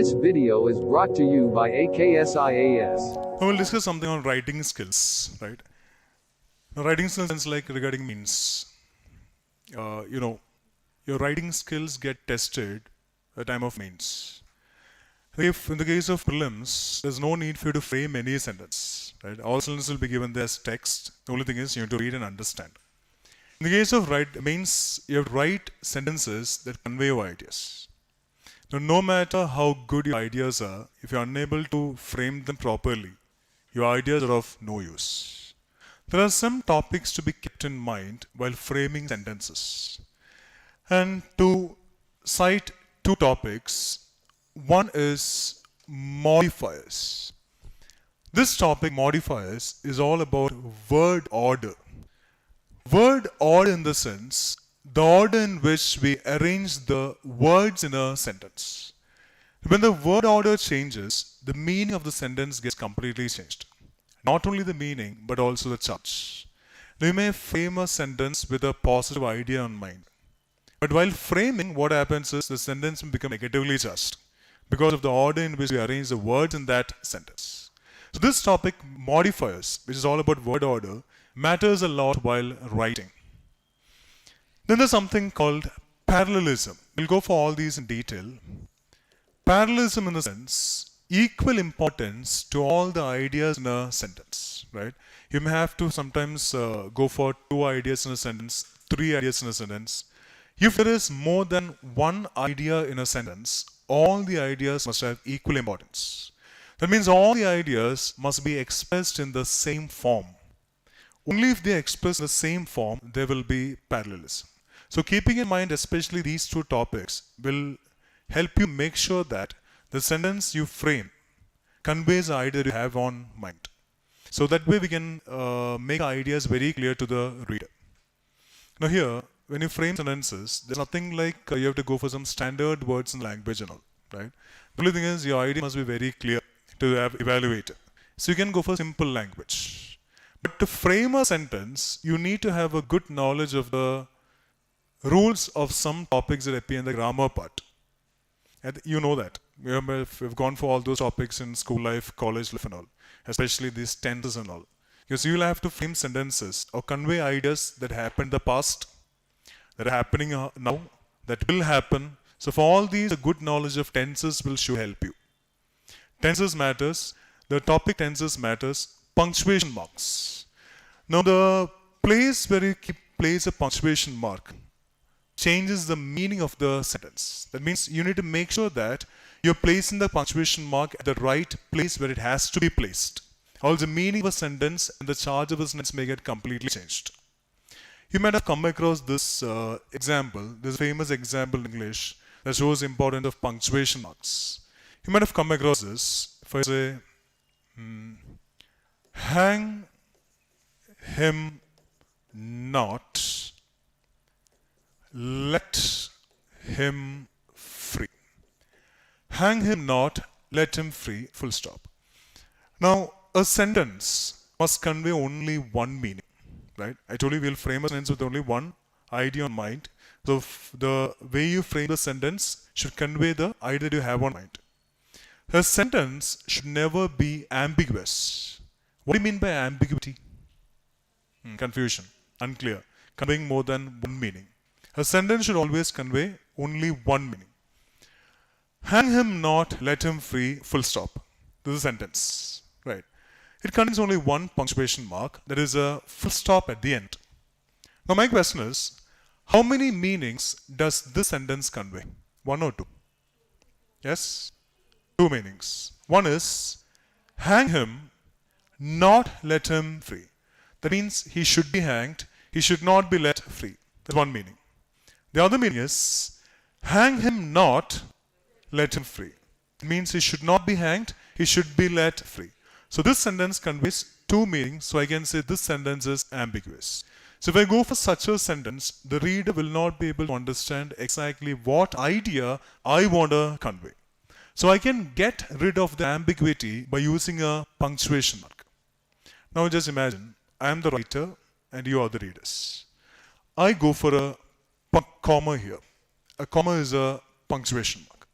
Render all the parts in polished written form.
This video is brought to you by AKS IAS. Now we'll discuss something on writing skills, right? Now writing skills like regarding means, your writing skills get tested at the time of means. If in the case of prelims, there's no need for you to frame any sentence, right? All sentences will be given there as text. The only thing is you have to read and understand. In the case of means, you have to write sentences that convey your ideas. Now, no matter how good your ideas are, if you're unable to frame them properly, your ideas are of no use. There are some topics to be kept in mind while framing sentences. And to cite two topics, one is modifiers. This topic, modifiers, is all about word order. Word order in the sense, the order in which we arrange the words in a sentence. When the word order changes, the meaning of the sentence gets completely changed. Not only the meaning, but also the charge. Now, you may frame a sentence with a positive idea in mind. But while framing, what happens is the sentence will become negatively charged because of the order in which we arrange the words in that sentence. So this topic, modifiers, which is all about word order, matters a lot while writing. Then there's something called parallelism. We'll go for all these in detail. Parallelism in the sense, equal importance to all the ideas in a sentence, right? You may have to sometimes go for 2 ideas in a sentence, 3 ideas in a sentence. If there is more than one idea in a sentence, all the ideas must have equal importance. That means all the ideas must be expressed in the same form. Only if they express the same form, there will be parallelism. So keeping in mind especially these 2 topics will help you make sure that the sentence you frame conveys the idea you have on mind. So that way we can make ideas very clear to the reader. Now here, when you frame sentences, there's nothing like you have to go for some standard words in language and all, right? The only thing is your idea must be very clear to have evaluated. So you can go for simple language. But to frame a sentence, you need to have a good knowledge of the rules of some topics that appear in the grammar part. And you know that. We've gone for all those topics in school life, college life and all. Especially these tenses and all. Because you will have to frame sentences or convey ideas that happened in the past, that are happening now, that will happen. So for all these, a good knowledge of tenses should help you. Tenses matters. The topic tenses matters. Punctuation marks. Now the place where you place a punctuation mark changes the meaning of the sentence. That means you need to make sure that you're placing the punctuation mark at the right place where it has to be placed. Or the meaning of a sentence and the charge of a sentence may get completely changed. You might have come across this example, this famous example in English that shows the importance of punctuation marks. You might have come across this. If I say, hang him not, let him free. Hang him not, let him free, full stop. Now, a sentence must convey only one meaning, right? I told you we'll frame a sentence with only one idea on mind. So the way you frame the sentence should convey the idea you have on mind. A sentence should never be ambiguous. What do you mean by ambiguity? Confusion, unclear, conveying more than one meaning. A sentence should always convey only one meaning. Hang him not, let him free, full stop. This is a sentence, right? It contains only one punctuation mark, that is a full stop at the end. Now my question is, how many meanings does this sentence convey? 1 or 2? Yes? 2 meanings. One is, hang him, not let him free. That means he should be hanged, he should not be let free. That's one meaning. The other meaning is, hang him not, let him free. It means he should not be hanged, he should be let free. So this sentence conveys 2 meanings, so I can say this sentence is ambiguous. So if I go for such a sentence, the reader will not be able to understand exactly what idea I want to convey. So I can get rid of the ambiguity by using a punctuation mark. Now just imagine, I am the writer and you are the readers. I go for a comma here. A comma is a punctuation mark.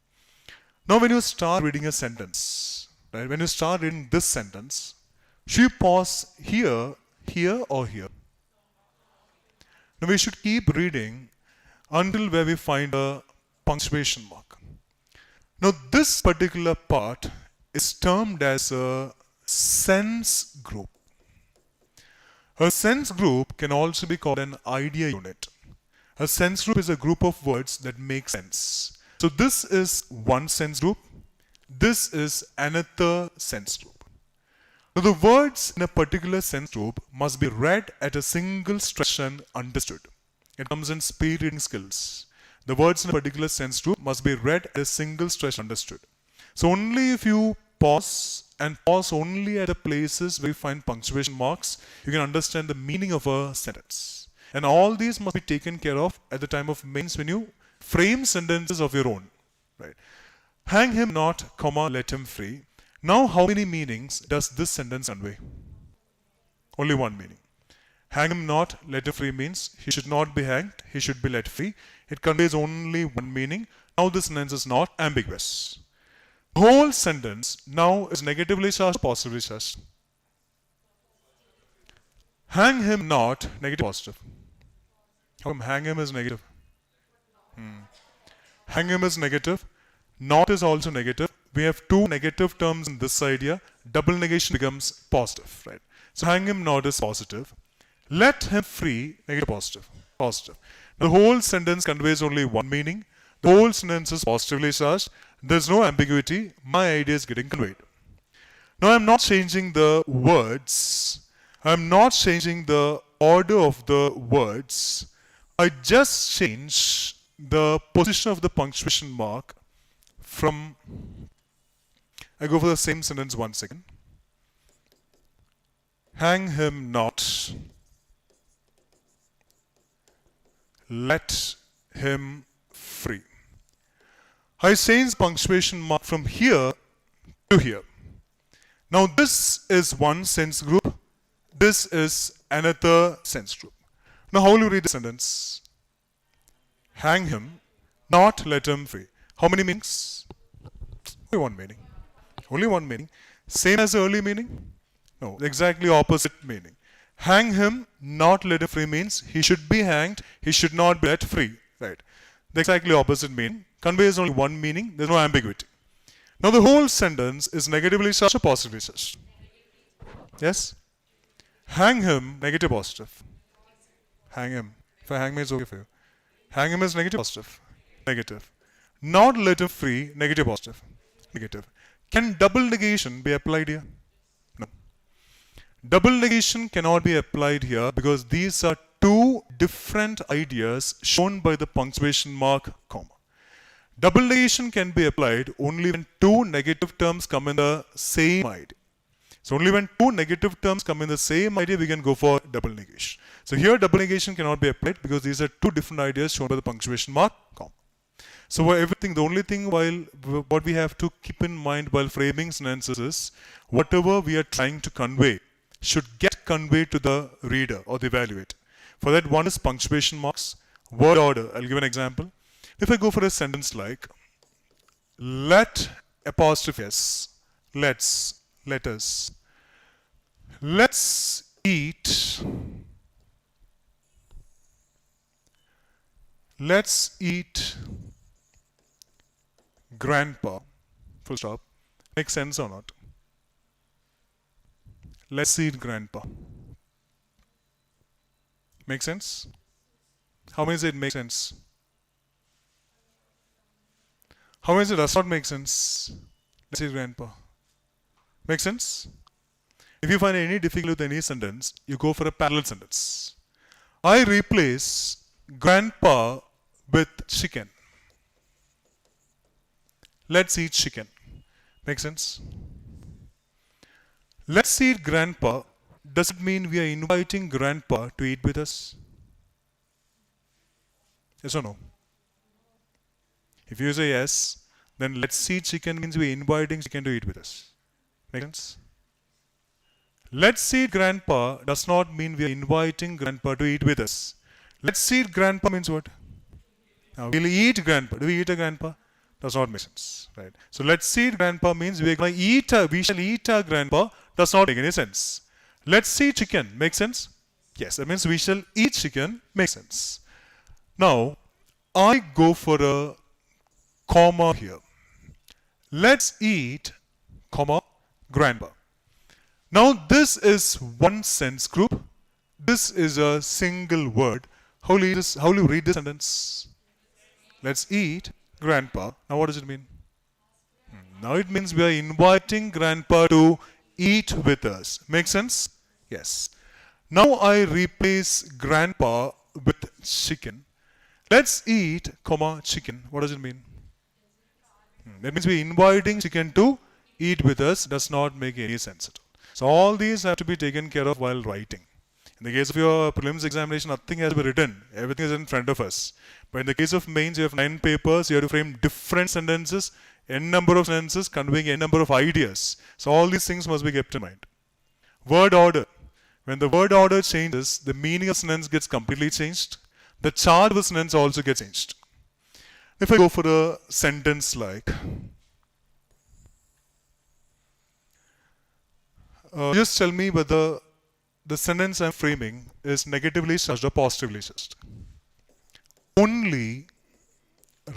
Now when you start reading a sentence, right, when you start reading this sentence, should you pause here, here or here? Now we should keep reading until where we find a punctuation mark. Now this particular part is termed as a sense group. A sense group can also be called an idea unit. A sense group is a group of words that make sense. So this is one sense group. This is another sense group. Now the words in a particular sense group must be read at a single stretch and understood. It comes in speed reading skills. The words in a particular sense group must be read at a single stretch and understood. So only if you pause and pause only at the places where you find punctuation marks, you can understand the meaning of a sentence. And all these must be taken care of at the time of mains when you frame sentences of your own. Right? Hang him not, comma, let him free. Now how many meanings does this sentence convey? Only one meaning. Hang him not, let him free means he should not be hanged, he should be let free. It conveys only one meaning. Now this sentence is not ambiguous. The whole sentence now is negatively charged, positively charged. Hang him not, negative, positive. How come hang him is negative? Hang him is negative. Not is also negative. We have two negative terms in this idea. Double negation becomes positive, right? So hang him not is positive. Let him free, negative, positive. Positive. The whole sentence conveys only one meaning. The whole sentence is positively charged. There's no ambiguity. My idea is getting conveyed. Now I'm not changing the words. I'm not changing the order of the words. I just change the position of the punctuation mark from, I go for the same sentence once again. Hang him not. Let him free. I change punctuation mark from here to here. Now this is one sense group. This is another sense group. Now how will you read the sentence? Hang him, not let him free. How many meanings? Only one meaning. Only one meaning. Same as the early meaning? No, exactly opposite meaning. Hang him, not let him free means he should be hanged, he should not be let free. Right. The exactly opposite meaning conveys only one meaning, there's no ambiguity. Now the whole sentence is negatively charged or positively charged? Yes? Hang him, negative, positive. Hang him. If I hang me, it's okay for you. Hang him is negative, positive. Negative. Not let him free, negative, positive. Negative. Can double negation be applied here? No. Double negation cannot be applied here because these are two different ideas shown by the punctuation mark, comma. Double negation can be applied only when two negative terms come in the same idea. So only when two negative terms come in the same idea, we can go for double negation. So here double negation cannot be applied because these are two different ideas shown by the punctuation mark, comma. So everything, the only thing what we have to keep in mind while framing sentences is whatever we are trying to convey should get conveyed to the reader or the evaluator. For that, one is punctuation marks, word order. I'll give an example. If I go for a sentence like, let apostrophe s, let us, let's eat grandpa, full stop. Makes sense or not? Let's eat grandpa. Make sense? How many say it makes sense? How many say it does not make sense? Let's eat grandpa. Make sense? If you find any difficulty with any sentence, you go for a parallel sentence. I replace grandpa with chicken. Let's eat chicken. Make sense? Let's eat grandpa. Does it mean we are inviting grandpa to eat with us? Yes or no? If you say yes, then let's eat chicken means we are inviting chicken to eat with us. Make sense? Let's eat grandpa does not mean we are inviting grandpa to eat with us. Let's eat grandpa means what? Now, we'll eat grandpa. Do we eat a grandpa? Does not make sense, right? So let's eat grandpa means we shall eat our grandpa. Does not make any sense. Let's eat chicken. Makes sense? Yes, that means we shall eat chicken. Makes sense. Now, I go for a comma here. Let's eat, comma, grandpa. Now this is one sentence group. This is a single word. How will you read this sentence? Let's eat grandpa. Now what does it mean? Now it means we are inviting grandpa to eat with us. Make sense? Yes. Now I replace grandpa with chicken. Let's eat, comma, chicken. What does it mean? That means we're inviting chicken to eat with us. Does not make any sense at all. So all these have to be taken care of while writing. In the case of your prelims examination, nothing has to be written. Everything is in front of us. But in the case of mains, you have 9 papers. You have to frame different sentences, n number of sentences, conveying n number of ideas. So all these things must be kept in mind. Word order. When the word order changes, the meaning of sentence gets completely changed. The charge of the sentence also gets changed. If I go for a sentence like, just tell me whether the sentence I'm framing is negatively charged or positively charged. Only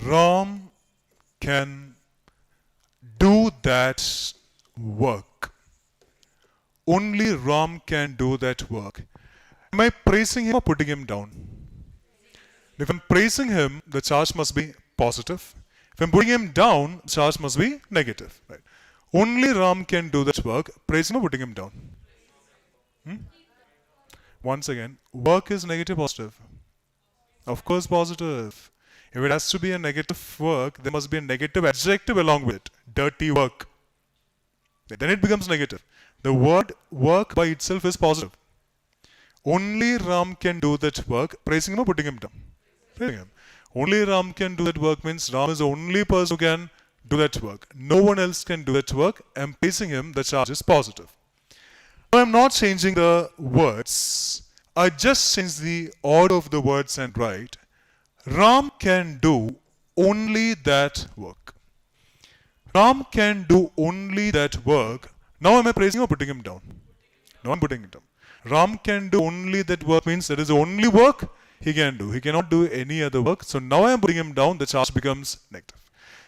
Ram can do that work. Only Ram can do that work. Am I praising him or putting him down? If I'm praising him, the charge must be positive. If I'm putting him down, the charge must be negative. Right? Only Ram can do that work. Praising him or putting him down? Once again, work is negative, positive. Of course, positive. If it has to be a negative work, there must be a negative adjective along with it. Dirty work. Then it becomes negative. The word work by itself is positive. Only Ram can do that work. Praising him or putting him down? Praising him. Only Ram can do that work means Ram is the only person who can do that work. No one else can do that work. I'm praising him, the charge is positive. Now I'm not changing the words. I just change the order of the words and write, Ram can do only that work. Ram can do only that work. Now am I praising or putting him down? No, I'm putting him down. Ram can do only that work means that is the only work he can do. He cannot do any other work. So now I am putting him down, the charge becomes negative.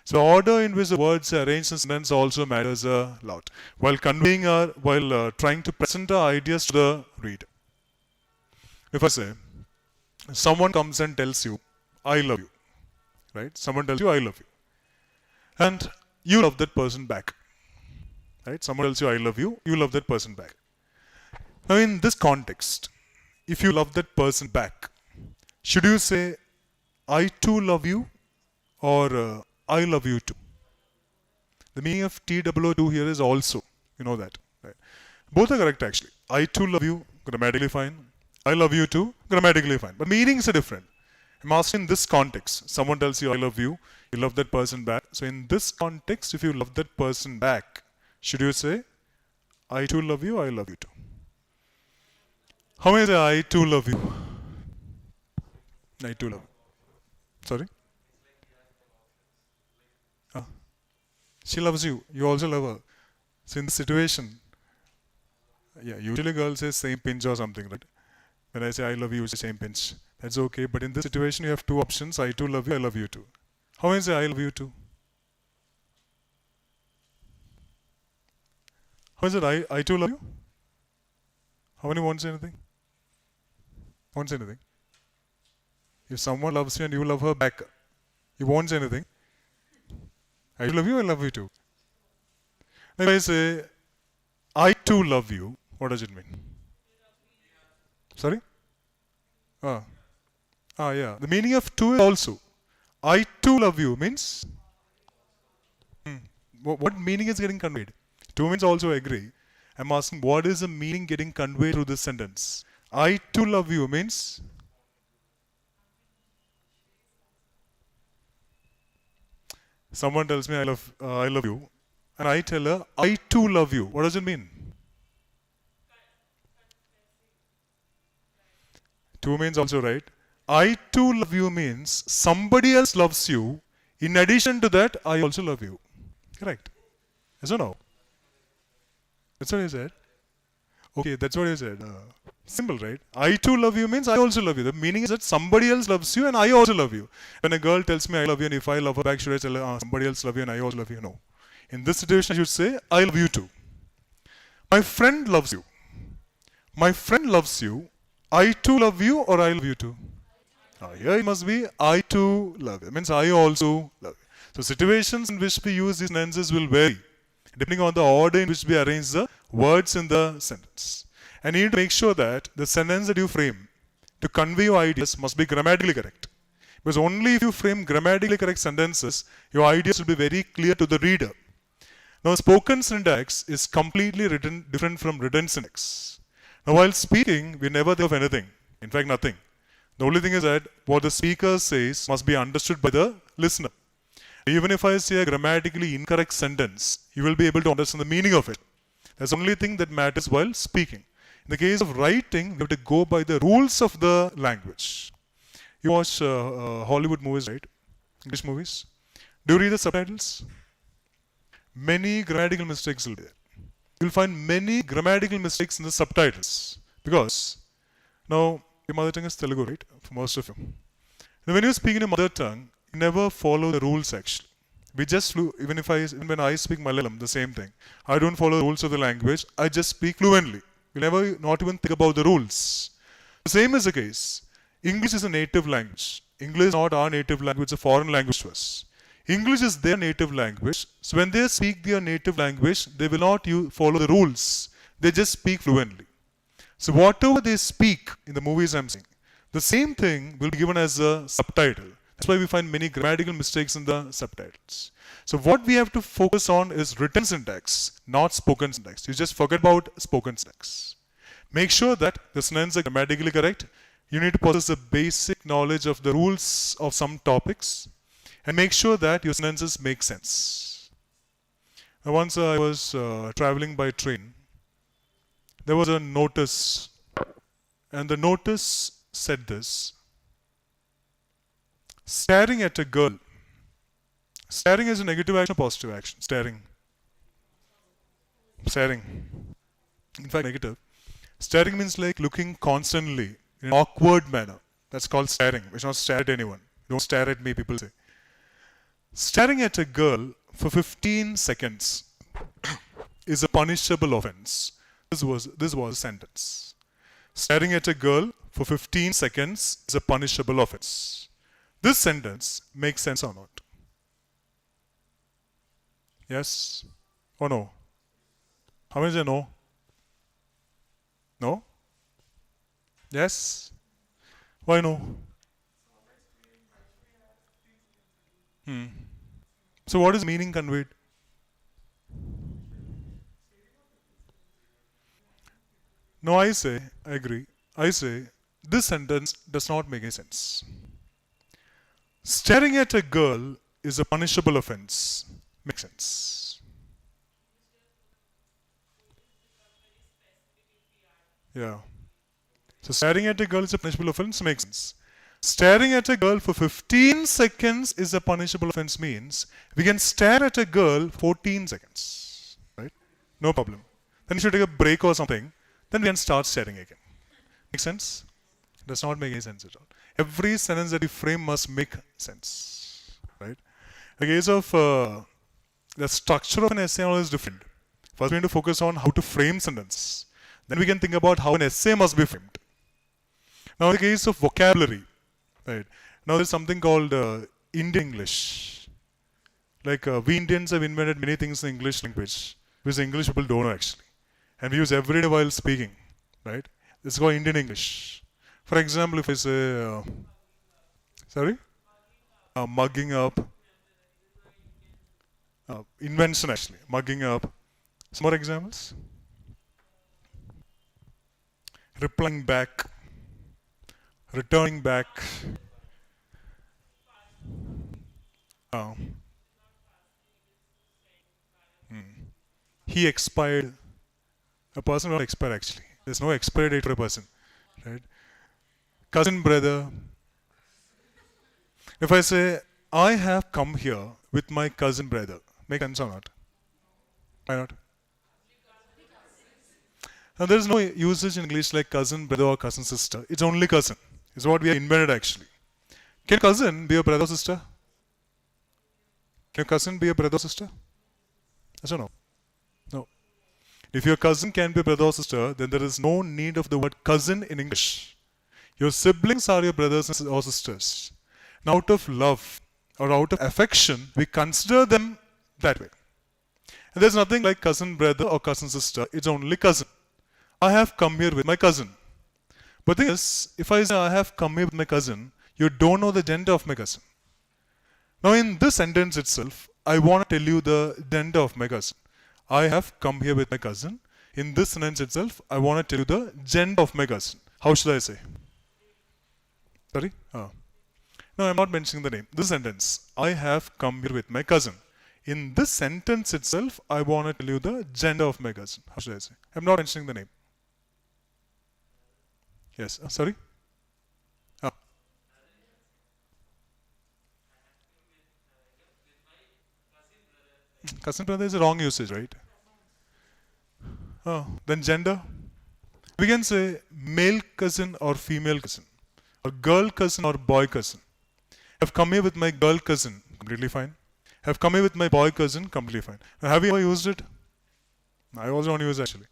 So order in which the words are arranged in sentence also matters a lot. While conveying trying to present our ideas to the reader. If I say, someone comes and tells you, I love you. Right? Someone tells you, I love you. And you love that person back. Right? Someone tells you, I love you. You love that person back. Now in this context, if you love that person back, should you say, I too love you or I love you too? The meaning of TWO here is also, you know that. Right? Both are correct actually. I too love you, grammatically fine. I love you too, grammatically fine. But meanings are different. I'm asking in this context. Someone tells you, I love you. You love that person back. So in this context, if you love that person back, should you say, I too love you, I love you too? How many say, I too love you? I too love you. Sorry? She loves you. You also love her. So in the situation, usually girls say same pinch or something, right? When I say I love you, it's the same pinch. That's okay. But in this situation, you have two options. I too love you, I love you too. How many say I love you too? How is it I too love you? How many won't say anything? Won't say anything. If someone loves you and you love her back, you won't say anything. I love you, I love you too. If I say, I too love you, what does it mean? Sorry? Yeah. The meaning of two is also. I too love you means? What meaning is getting conveyed? Two means also agree. I'm asking what is the meaning getting conveyed through this sentence? I too love you means? Someone tells me I love you, and I tell her I too love you. What does it mean? Two means also right. I too love you means somebody else loves you In addition to that, I also love you. Correct. Yes or no? That's what you said. Okay, that's what you said. Simple, right? I too love you means I also love you. The meaning is that somebody else loves you and I also love you. When a girl tells me I love you and if I love her back, should I tell her somebody else love you and I also love you? No. In this situation, I should say I love you too. My friend loves you. My friend loves you. I too love you or I love you too? Here it must be I too love you. It means I also love you. So situations in which we use these tenses will vary depending on the order in which we arrange the words in the sentence. And you need to make sure that the sentence that you frame to convey your ideas must be grammatically correct. Because only if you frame grammatically correct sentences, your ideas will be very clear to the reader. Now, spoken syntax is completely different from written syntax. Now, while speaking, we never think of anything. In fact, nothing. The only thing is that what the speaker says must be understood by the listener. Even if I say a grammatically incorrect sentence, you will be able to understand the meaning of it. That's the only thing that matters while speaking. In the case of writing, we have to go by the rules of the language. You watch Hollywood movies, right? English movies. Do you read the subtitles? Many grammatical mistakes will be there. You'll find many grammatical mistakes in the subtitles. Because, now, your mother tongue is Telugu, right? For most of you. Now, when you speak in your mother tongue, you never follow the rules actually. We just even when I speak Malayalam, the same thing. I don't follow the rules of the language. I just speak fluently. You never not even think about the rules. The same is the case. English is a native language. English is not our native language, it's a foreign language to us. English is their native language. So when they speak their native language, they will not follow the rules. They just speak fluently. So whatever they speak in the movies I'm seeing, the same thing will be given as a subtitle. That's why we find many grammatical mistakes in the subtitles. So what we have to focus on is written syntax, not spoken syntax. You just forget about spoken syntax. Make sure that the sentences are grammatically correct. You need to possess the basic knowledge of the rules of some topics. And make sure that your sentences make sense. Now, once I was traveling by train. There was a notice. And the notice said this. Staring at a girl. Staring is a negative action or positive action? Staring. Staring. In fact, negative. Staring means like looking constantly in an awkward manner. That's called staring. We should not stare at anyone. Don't stare at me, people say. Staring at a girl for 15 seconds is a punishable offense. This was a sentence. Staring at a girl for 15 seconds is a punishable offense. This sentence makes sense or not? Yes or no? How many say no? No? Yes? Why no? So what is meaning conveyed? No, I agree. I say, this sentence does not make any sense. Staring at a girl is a punishable offense. Makes sense. Yeah. So staring at a girl is a punishable offense. Makes sense. Staring at a girl for 15 seconds is a punishable offense means we can stare at a girl 14 seconds. Right? No problem. Then you should take a break or something. Then we can start staring again. Make sense? Does not make any sense at all. Every sentence that you frame must make sense. Right? In the case of the structure of an essay is different. First we need to focus on how to frame sentences. Then we can think about how an essay must be framed. Now in the case of vocabulary, right? Now there's something called Indian English. Like we Indians have invented many things in English language, which English people don't know actually. And we use every day while speaking, right? It's called Indian English. For example, if I say, mugging up, invention actually, mugging up. Some more examples? Replying back, returning back. He expired. A person will not expire actually. There's no expiry date for a person. Right? Cousin, brother. If I say, I have come here with my cousin brother. Make sense or not? Why not? Now there is no usage in English like cousin brother or cousin sister. It's only cousin. It's what we have invented actually. Can cousin be a brother or sister? Can cousin be a brother or sister? Yes or no? No. If your cousin can be a brother or sister, then there is no need of the word cousin in English. Your siblings are your brothers or sisters. Now, out of love or out of affection, we consider them that way. And there's nothing like cousin brother or cousin sister. It's only cousin. I have come here with my cousin. But the thing is, if I say I have come here with my cousin, you don't know the gender of my cousin. Now, in this sentence itself, I want to tell you the gender of my cousin. I have come here with my cousin. In this sentence itself, I want to tell you the gender of my cousin. How should I say? Sorry? No, I'm not mentioning the name. This sentence, I have come here with my cousin. In this sentence itself, I want to tell you the gender of my cousin. How should I say? I'm not mentioning the name. Yes, sorry? Cousin brother is a wrong usage, right? Then gender? We can say male cousin or female cousin, or girl cousin or boy cousin. I've come here with my girl cousin, completely fine. I've come here with my boy cousin, completely fine. Now, have you ever used it? I also don't use it actually.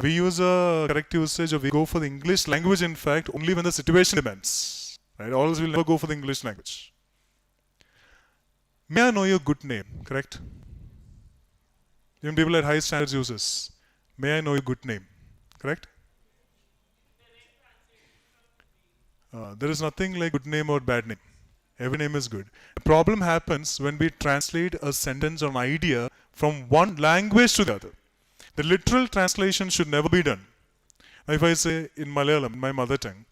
We use a correct usage, or we go for the English language, in fact, only when the situation demands. Right? Or else we'll never go for the English language. May I know your good name, correct? Even people at high standards use this. May I know your good name, correct? There is nothing like good name or bad name. Every name is good. The problem happens when we translate a sentence or an idea from one language to the other. The literal translation should never be done. Now, if I say in Malayalam, my mother tongue,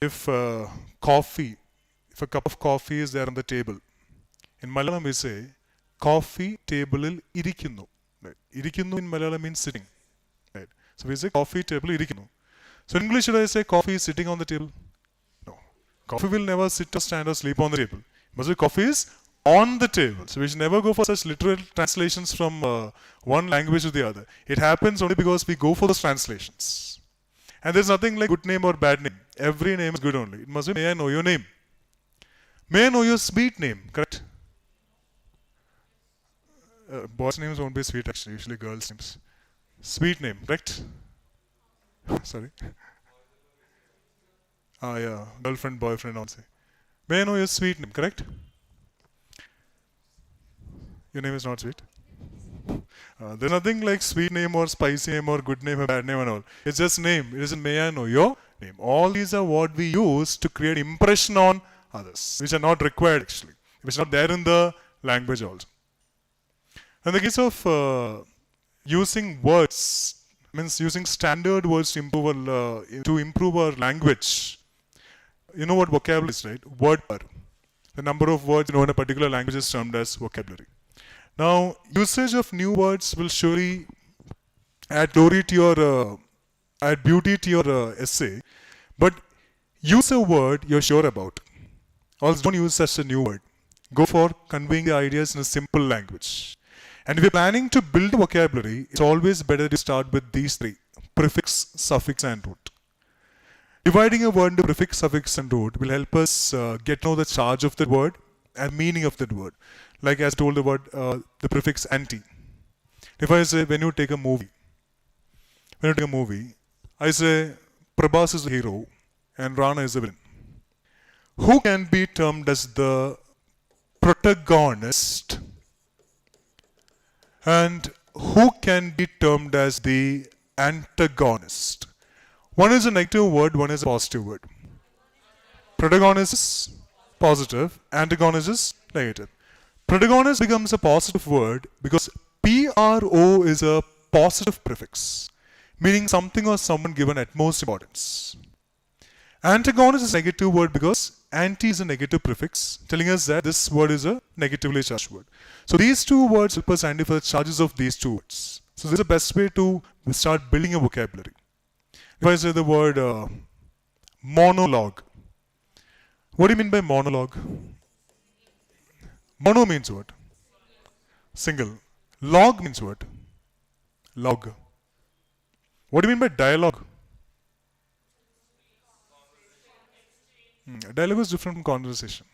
if a cup of coffee is there on the table, in Malayalam we say, coffee tableil irikkunnu. Right. Irikkunnu in Malayalam means sitting. Right. So we say coffee table irikkunnu. So in English should I say coffee is sitting on the table? No. Coffee will never sit or stand or sleep on the table. It must be coffee is on the table. So we should never go for such literal translations from one language to the other. It happens only because we go for those translations. And there's nothing like good name or bad name. Every name is good only. It must be, may I know your name? May I know your sweet name, correct? Boys' names won't be sweet actually, usually girls' names. Sweet name, correct? Sorry. Yeah, girlfriend, boyfriend, I'll say. May I know your sweet name, correct? Your name is not sweet? There's nothing like sweet name or spicy name or good name or bad name and all. It's just name. It isn't may I know your name. All these are what we use to create impression on others, which are not required actually, which are not there in the language also. In the case of using words, means using standard words to improve our language. You know what vocabulary is, right? Word per. The number of words in a particular language is termed as vocabulary. Now, usage of new words will surely add glory to your, add beauty to your essay. But use a word you're sure about. Also, don't use such a new word. Go for conveying the ideas in a simple language. And if you're planning to build a vocabulary, it's always better to start with these three: prefix, suffix, and root. Dividing a word into prefix, suffix, and root will help us get to know the charge of the word and meaning of that word. Like as I told the word, the prefix anti. If I say, when you take a movie, I say, Prabhas is the hero and Rana is the villain. Who can be termed as the protagonist? And who can be termed as the antagonist? One is a negative word, one is a positive word. Protagonist is positive, antagonist is negative. Protagonist becomes a positive word because PRO is a positive prefix, meaning something or someone given utmost importance. Antagonist is a negative word because anti is a negative prefix, telling us that this word is a negatively charged word. So these two words help us identify the charges of these two words. So this is the best way to start building a vocabulary. If I say the word monologue, what do you mean by monologue? Mono means what? Single. Log means what? Log. What do you mean by dialogue? Dialogue is different from conversation.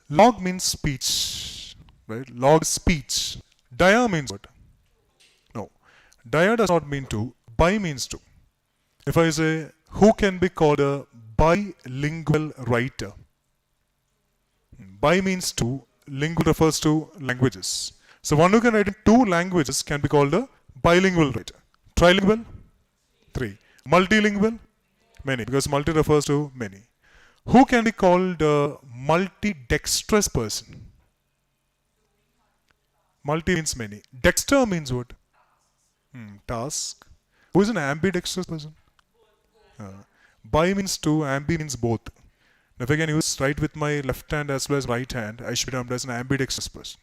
Log means speech, right? Log speech. Dia means what? No. Dia does not mean to. Bi means to. If I say, who can be called a bilingual writer? Bi means two. Lingual refers to languages. So one who can write in two languages can be called a bilingual writer. Trilingual? 3. Multilingual? Many, because multi refers to many. Who can be called a multi-dexterous person? Multi means many. Dexter means what? Task. Who is an ambidextrous person? Bi means two, ambi means both. Now if I can use right with my left hand as well as right hand, I should be termed as an ambidextrous person.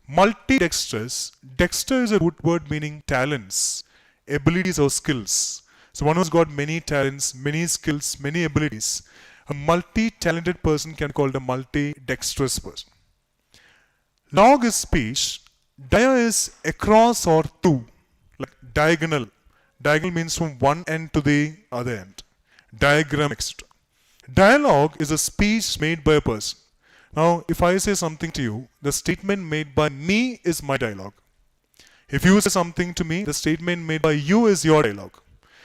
Multi-dexterous. Dexter is a root word meaning talents, abilities or skills. So one who's got many talents, many skills, many abilities. A multi-talented person can be called a multi-dexterous person. Log is speech. Dia is across or through, like diagonal. Diagonal means from one end to the other end. Diagram, etc. Dialogue is a speech made by a person. Now, if I say something to you, the statement made by me is my dialogue. If you say something to me, the statement made by you is your dialogue.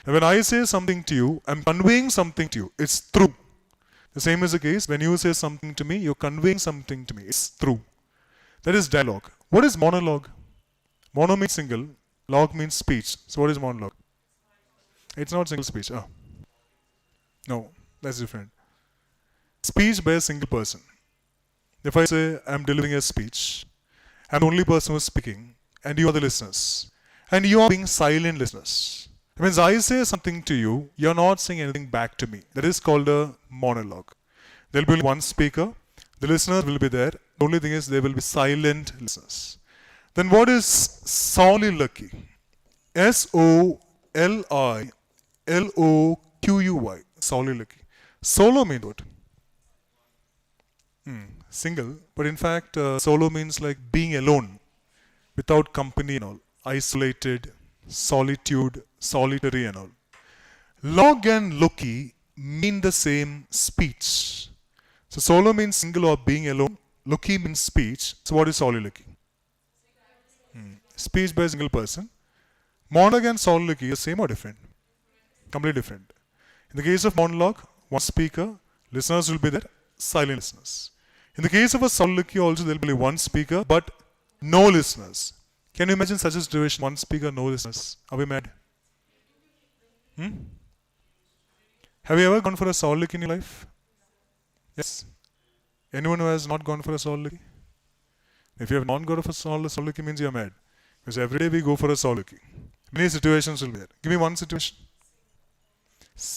And when I say something to you, I'm conveying something to you. It's through. The same is the case when you say something to me, you're conveying something to me. It's through. That is dialogue. What is monologue? Mono means single. Log means speech. So what is monologue? It's not single speech. No, that's different. Speech by a single person. If I say I'm delivering a speech, I'm the only person who's speaking, and you are the listeners. And you are being silent listeners. It means I say something to you, you're not saying anything back to me. That is called a monologue. There will be one speaker, the listeners will be there. The only thing is they will be silent listeners. Then what is soliloquy? S-O-L-I-L-O-Q-U-Y. Soliloquy. Solo means what? Single. But in fact, solo means like being alone, without company and all. Isolated, solitude, solitary and all. Log and loci mean the same speech. So solo means single or being alone. Loci means speech. So what is soliloquy? Speech by a single person. Monologue and soliloquy are same or different? Completely different. In the case of monologue, one speaker, listeners will be there, silent listeners. In the case of a soliloquy also there will be one speaker but no listeners. Can you imagine such a situation? One speaker, no listeners. Are we mad? Have you ever gone for a soliloquy in your life? Yes. Anyone who has not gone for a soliloquy? If you have not gone for a soliloquy means you are mad. Because every day we go for a soliloquy. Many situations will be there. Give me one situation.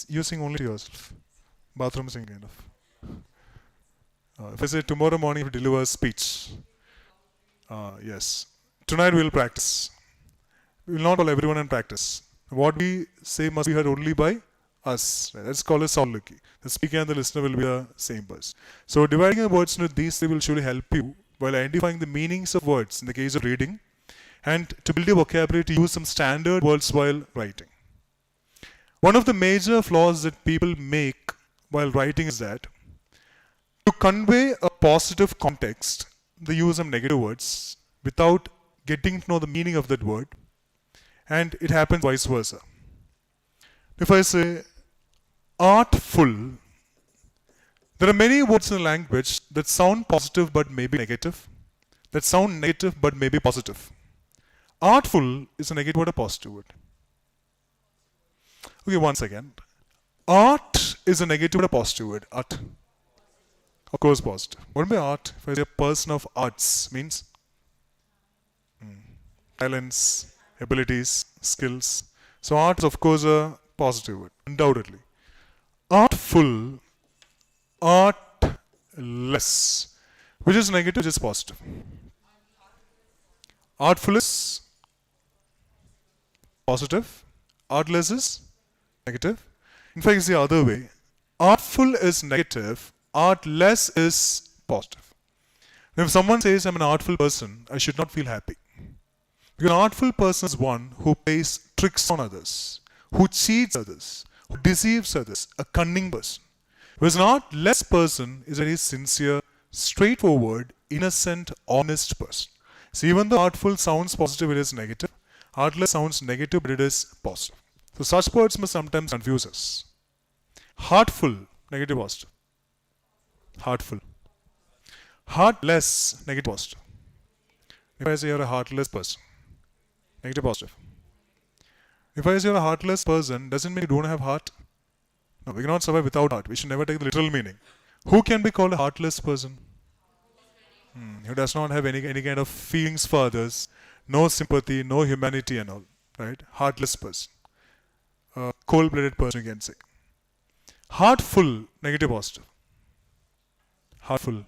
You sing only to yourself. Bathroom singing kind of. If I say tomorrow morning you deliver a speech. Yes. Tonight we will practice. We will not call everyone and practice. What we say must be heard only by us. That's called a soliloquy. The speaker and the listener will be the same person. So dividing the words into these three will surely help you while identifying the meanings of words in the case of reading and to build a vocabulary to use some standard words while writing. One of the major flaws that people make while writing is that to convey a positive context, they use some negative words without getting to know the meaning of that word, and it happens vice versa. If I say artful, there are many words in the language that sound positive but may be negative, that sound negative but may be positive. Artful is a negative word or positive word? Okay, one second. Art is a negative word or positive word? Art. Of course, positive. What by art? If I say a person of arts means talents, abilities, skills. So art is of course a positive word, undoubtedly. Artful, artless. Which is negative, which is positive? Artful is positive. Artless is negative. In fact, it's the other way. Artful is negative. Artless is positive. If someone says I'm an artful person, I should not feel happy. Because an artful person is one who plays tricks on others, who cheats others, who deceives others, a cunning person. Whereas an artless person is a very sincere, straightforward, innocent, honest person. So even though artful sounds positive, it is negative. Artless sounds negative, but it is positive. So such words must sometimes confuse us. Heartful, negative, positive. Heartful. Heartless, negative, positive. If I say you're a heartless person, negative, positive. If I say you're a heartless person, doesn't mean you don't have heart. No, we cannot survive without heart. We should never take the literal meaning. Who can be called a heartless person? Who does not have any kind of feelings for others, no sympathy, no humanity and all. Right? Heartless person. Cold-blooded person, you can say. Heartful, negative, positive. Heartful.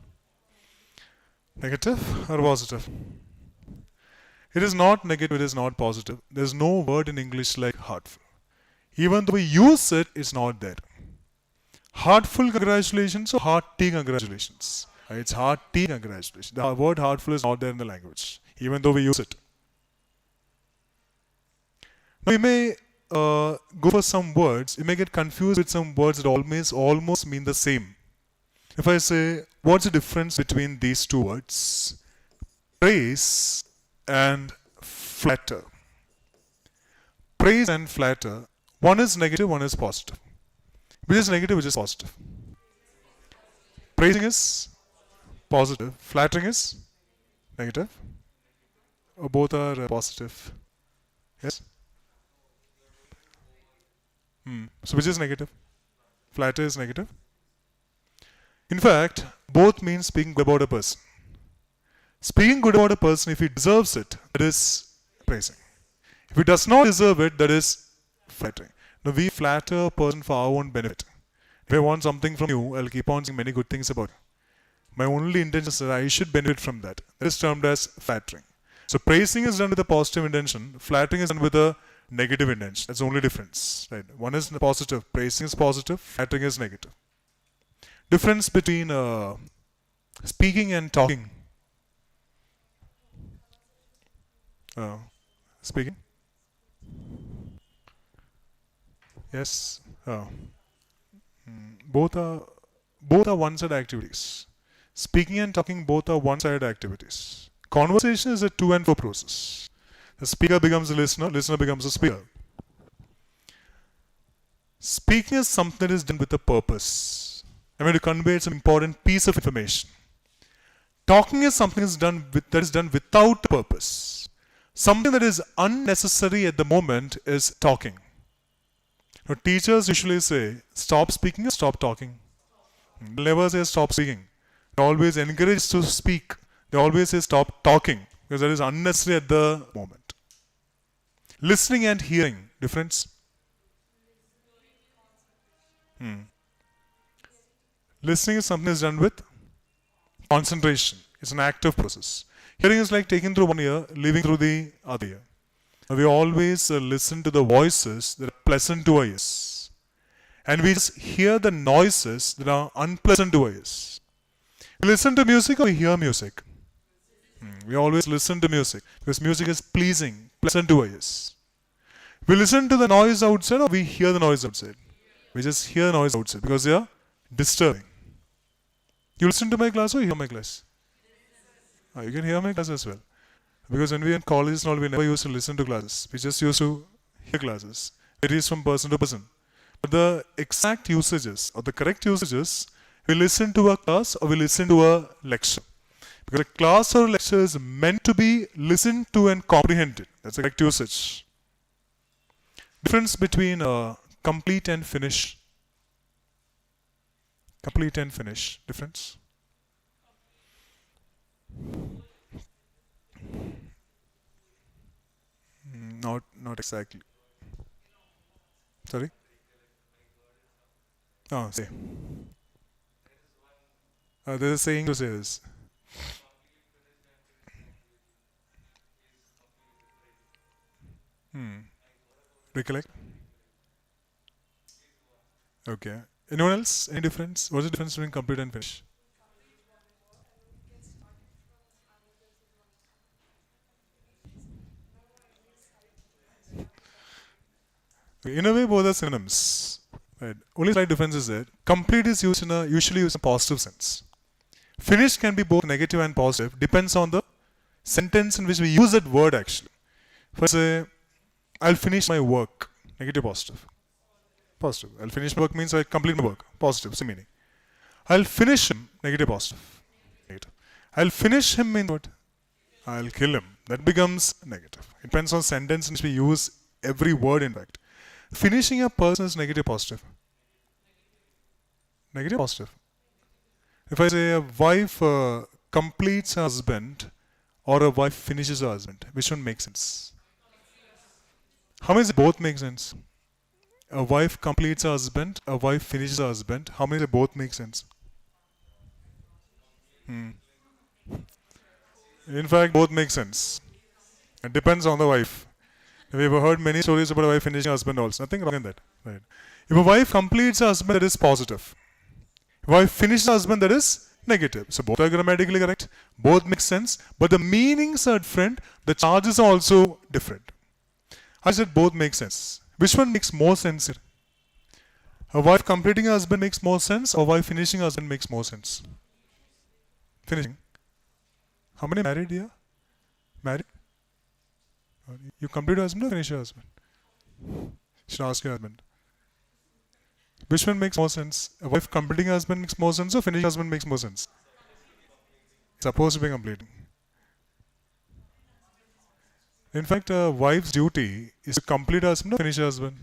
Negative or positive? It is not negative, it is not positive. There is no word in English like heartful. Even though we use it, it's not there. Heartful congratulations or hearty congratulations? It's hearty congratulations. The word heartful is not there in the language, even though we use it. Now you may go for some words, you may get confused with some words that almost mean the same. If I say, what's the difference between these two words? Praise and flatter. Praise and flatter. One is negative, one is positive. Which is negative, which is positive? Praising is positive. Flattering is negative. Or both are positive? Yes? So which is negative? Flatter is negative. In fact, both mean speaking good about a person. Speaking good about a person, if he deserves it, that is praising. If he does not deserve it, that is flattering. Now we flatter a person for our own benefit. If I want something from you, I'll keep on saying many good things about you. My only intention is that I should benefit from that. That is termed as flattering. So praising is done with a positive intention. Flattering is done with a negative intention. That's the only difference. Right? One is positive. Praising is positive. Flattering is negative. Difference between speaking and talking. Speaking? Yes. Both are one-sided activities. Speaking and talking both are one-sided activities. Conversation is a to and fro process. The speaker becomes a listener, listener becomes a speaker. Speaking is something that is done with a purpose. I mean to convey some important piece of information. Talking is something that is done without purpose. Something that is unnecessary at the moment is talking. Now, teachers usually say, stop speaking or stop talking. They never say stop speaking. They always encourage to speak. They always say stop talking because that is unnecessary at the moment. Listening and hearing, difference? Listening is something that is done with concentration. It's an active process. Hearing is like taking through one ear, leaving through the other ear. We always listen to the voices that are pleasant to our ears. And we just hear the noises that are unpleasant to our ears. We listen to music or we hear music? We always listen to music because music is pleasing, pleasant to our ears. We listen to the noise outside or we hear the noise outside? We just hear the noise outside because they are disturbing. You listen to my class or you hear my class? You can hear my class as well. Because when we were in colleges, we never used to listen to classes. We just used to hear classes. It varies from person to person. But the exact usages or the correct usages, we listen to a class or we listen to a lecture. Because a class or a lecture is meant to be listened to and comprehended. That's the correct usage. Difference between complete and finish. Complete and finish. Difference? Not exactly. Sorry? Oh, say. There's a saying to say this. Recollect? Okay. Anyone else? Any difference? What's the difference between complete and finish? In a way, both are synonyms. Right. Only slight difference is that complete is usually used in a positive sense. Finished can be both negative and positive. Depends on the sentence in which we use that word actually. For say, I'll finish my work. Negative, positive. Positive. I'll finish my work means I complete my work. Positive, same meaning. I'll finish him. Negative, positive. Negative. I'll finish him means what? I'll kill him. That becomes negative. It depends on sentence in which we use every word in fact. Finishing a person is negative, positive. Negative, positive. If I say a wife completes her husband or a wife finishes her husband, which one makes sense? How many both make sense? A wife completes her husband, a wife finishes her husband. How many both make sense? In fact, both make sense. It depends on the wife. We've heard many stories about a wife finishing her husband also. Nothing wrong in that. Right. If a wife completes her husband, that is positive. If a wife finishes her husband, that is negative. So both are grammatically correct. Both make sense. But the meanings are different. The charges are also different. I said both make sense. Which one makes more sense here? A wife completing her husband makes more sense, or a wife finishing her husband makes more sense? Finishing. How many married here? Married? You complete your husband or finish your husband? Should ask your husband. Which one makes more sense? A wife completing her husband makes more sense or finishing her husband makes more sense? Supposed to be completing. In fact, a wife's duty is to complete her husband or finish her husband.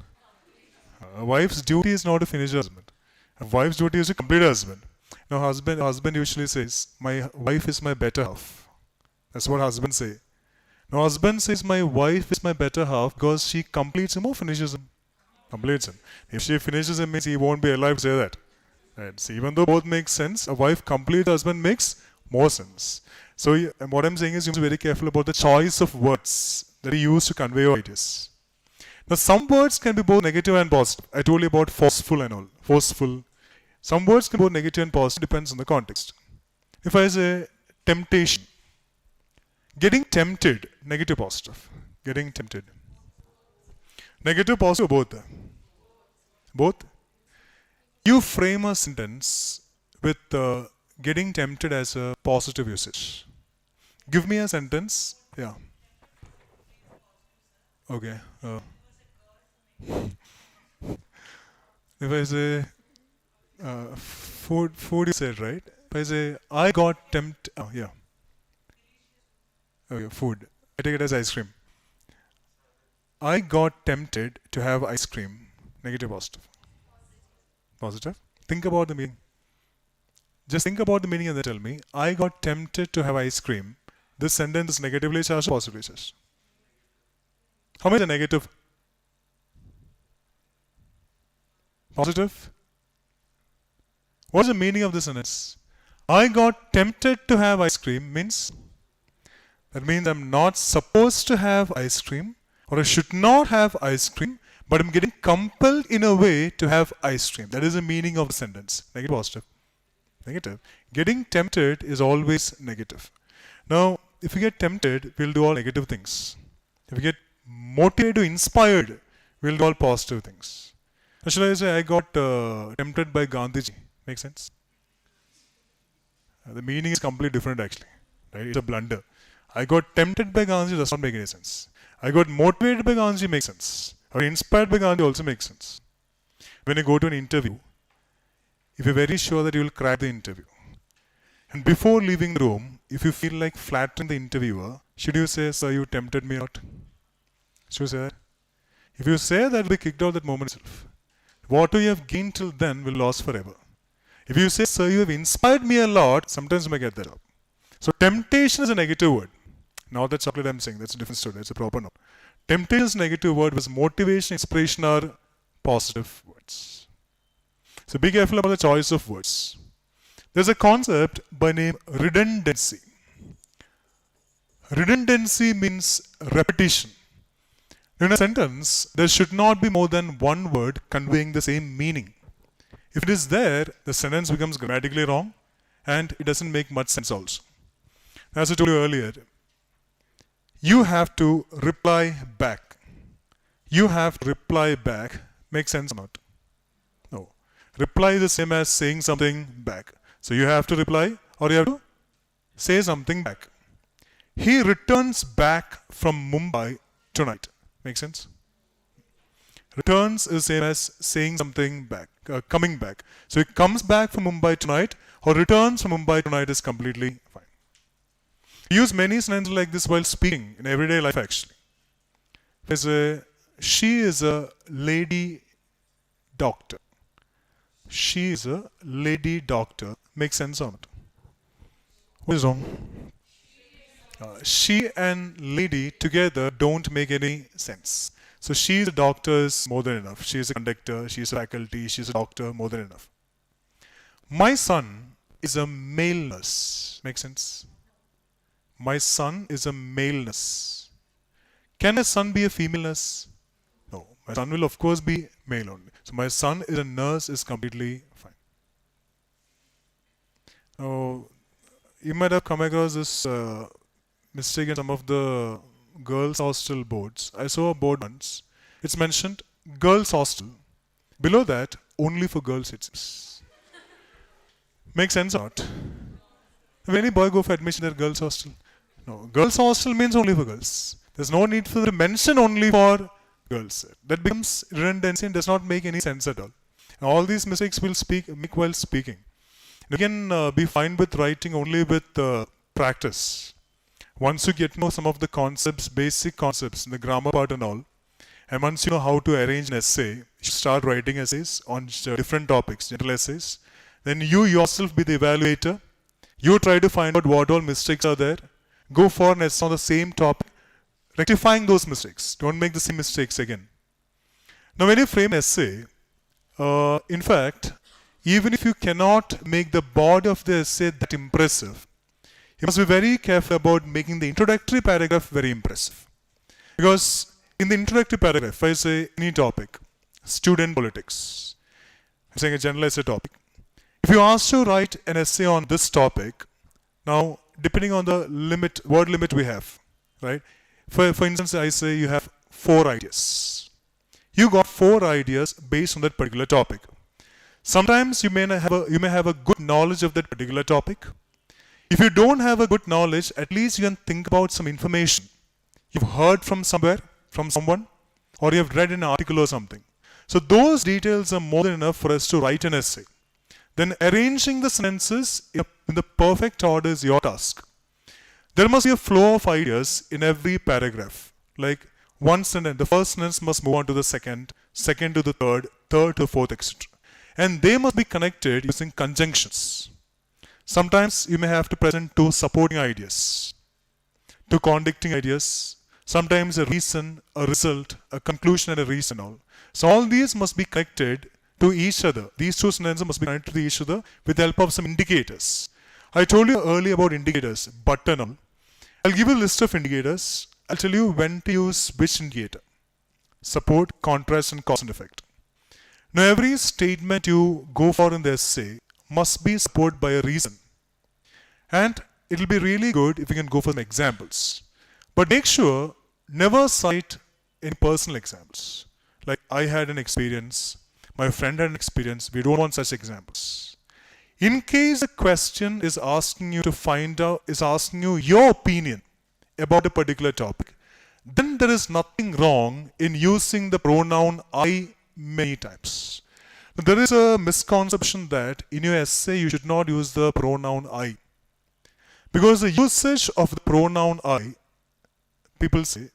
A wife's duty is not to finish her husband. A wife's duty is to complete her husband. Now, husband usually says, "My wife is my better half." That's what husbands say. Now, husband says, "My wife is my better half" because she completes him or finishes him. Completes him. If she finishes him, means he won't be alive to say that. Right. So even though both make sense, a wife complete husband makes more sense. So what I'm saying is you must be very careful about the choice of words that you use to convey your ideas. Now some words can be both negative and positive. I told you about forceful and all. Forceful. Some words can be both negative and positive, depends on the context. If I say temptation, getting tempted, negative, positive. Getting tempted. Negative, positive, both. Both. You frame a sentence with getting tempted as a positive usage. Give me a sentence. Yeah. Okay. If I say food you said, right? If I say I got tempted. Oh, yeah. Okay, food. I take it as ice cream. I got tempted to have ice cream. Negative, positive. Positive. Think about the meaning. Just think about the meaning and then tell me. I got tempted to have ice cream. This sentence is negatively charged or positively charged? How many are negative? Positive? What is the meaning of this sentence? I got tempted to have ice cream means? That means I'm not supposed to have ice cream, or I should not have ice cream, but I'm getting compelled in a way to have ice cream. That is the meaning of the sentence. Negative, positive. Negative. Getting tempted is always negative. Now, if you get tempted, we'll do all negative things. If you get motivated, inspired, we'll do all positive things. Or should I say, I got tempted by Gandhiji? Make sense? The meaning is completely different actually. Right? It's a blunder. I got tempted by Gandhiji does not make any sense. I got motivated by Gandhiji makes sense. Or inspired by Gandhi also makes sense. When you go to an interview, if you're very sure that you will crack the interview, and before leaving the room, if you feel like flattering the interviewer, should you say, "Sir, you tempted me out"? Should you say that? If you say that, you'll be kicked out that moment itself. What you have gained till then will last forever. If you say, "Sir, you have inspired me a lot," sometimes you may get that up. So temptation is a negative word. Not that chocolate I'm saying, that's a different story, that's a proper noun. Temptation is a negative word, whereas motivation, inspiration are positive words. So be careful about the choice of words. There's a concept by name redundancy. Redundancy means repetition. In a sentence, there should not be more than one word conveying the same meaning. If it is there, the sentence becomes grammatically wrong and it doesn't make much sense also. As I told you earlier, you have to reply back. you have to reply back. Makes sense or not? No. Reply is the same as saying something back. So you have to reply or you have to say something back. He returns back from Mumbai tonight. Make sense? Returns is same as saying something back, coming back. So he comes back from Mumbai tonight or returns from Mumbai tonight is completely fine. We use many sentences like this while speaking in everyday life actually. She is a lady doctor. She is a lady doctor. Makes sense or not? What is wrong? She and lady together don't make any sense. So she is a doctor is more than enough. She is a conductor, she is a faculty, she is a doctor, more than enough. My son is a male nurse. Makes sense? My son is a male nurse. Can a son be a female nurse? No. My son will of course be male only. So my son is a nurse is completely fine. Now, you might have come across this mistake in some of the girls' hostel boards. I saw a board once. It's mentioned girls' hostel. Below that, only for girls it seems. Makes sense or not? Will any boy go for admission at girls' hostel? No. Girls' hostel means only for girls. There's no need for the mention only for girls. That becomes redundancy and does not make any sense at all. And all these mistakes will make while speaking. You can be fine with writing only with practice. Once you get to know some of the concepts, basic concepts, in the grammar part and all, and once you know how to arrange an essay, you start writing essays on different topics, general essays, then you yourself be the evaluator. You try to find out what all mistakes are there. Go for an essay on the same topic, rectifying those mistakes. Don't make the same mistakes again. Now when you frame an essay, in fact, even if you cannot make the body of the essay that impressive, you must be very careful about making the introductory paragraph very impressive. Because in the introductory paragraph, if I say any topic, student politics, I'm saying a general essay topic. If you ask to write an essay on this topic, now depending on the word limit we have, right? For instance, I say you have 4 ideas. You got 4 ideas based on that particular topic. Sometimes you may have a good knowledge of that particular topic. If you don't have a good knowledge, at least you can think about some information you've heard from somewhere, from someone, or you have read an article or something. So those details are more than enough for us to write an essay. Then arranging the sentences in the perfect order is your task. There must be a flow of ideas in every paragraph. Like one sentence, the first sentence must move on to the second, second to the third, third to the fourth, etc. And they must be connected using conjunctions. Sometimes you may have to present 2 supporting ideas, 2 contradicting ideas, sometimes a reason, a result, a conclusion and a reason all. So all these must be connected to each other. These 2 sentences must be connected to each other with the help of some indicators. I told you earlier about indicators, but and all. I'll give you a list of indicators. I'll tell you when to use which indicator. Support, contrast and cause and effect. Now every statement you go for in the essay must be supported by a reason. And it will be really good if you can go for some examples. But make sure never cite any personal examples. Like I had an experience, my friend had an experience, we don't want such examples. In case a question is asking you to find out, is asking you your opinion about a particular topic, then there is nothing wrong in using the pronoun I many times. There is a misconception that in your essay you should not use the pronoun I. Because the usage of the pronoun I, people say,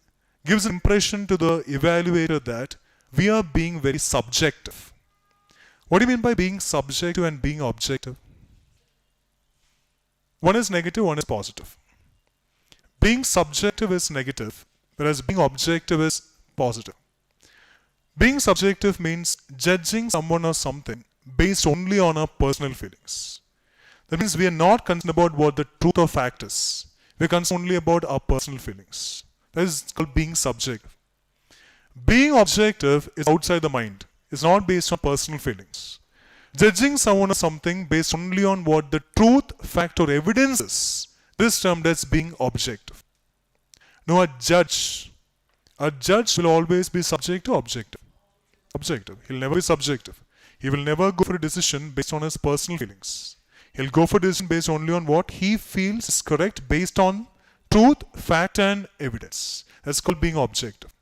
gives an impression to the evaluator that we are being very subjective. What do you mean by being subjective and being objective? One is negative, one is positive. Being subjective is negative, whereas being objective is positive. Being subjective means judging someone or something based only on our personal feelings. That means we are not concerned about what the truth or fact is. We are concerned only about our personal feelings. That is called being subjective. Being objective is outside the mind. It's not based on personal feelings. Judging someone or something based only on what the truth, fact or evidence is, this is termed as being objective. Now a judge A judge will always be subject to objective. Objective. He'll never be subjective. He will never go for a decision based on his personal feelings. He'll go for a decision based only on what he feels is correct based on truth, fact, and evidence. That's called being objective.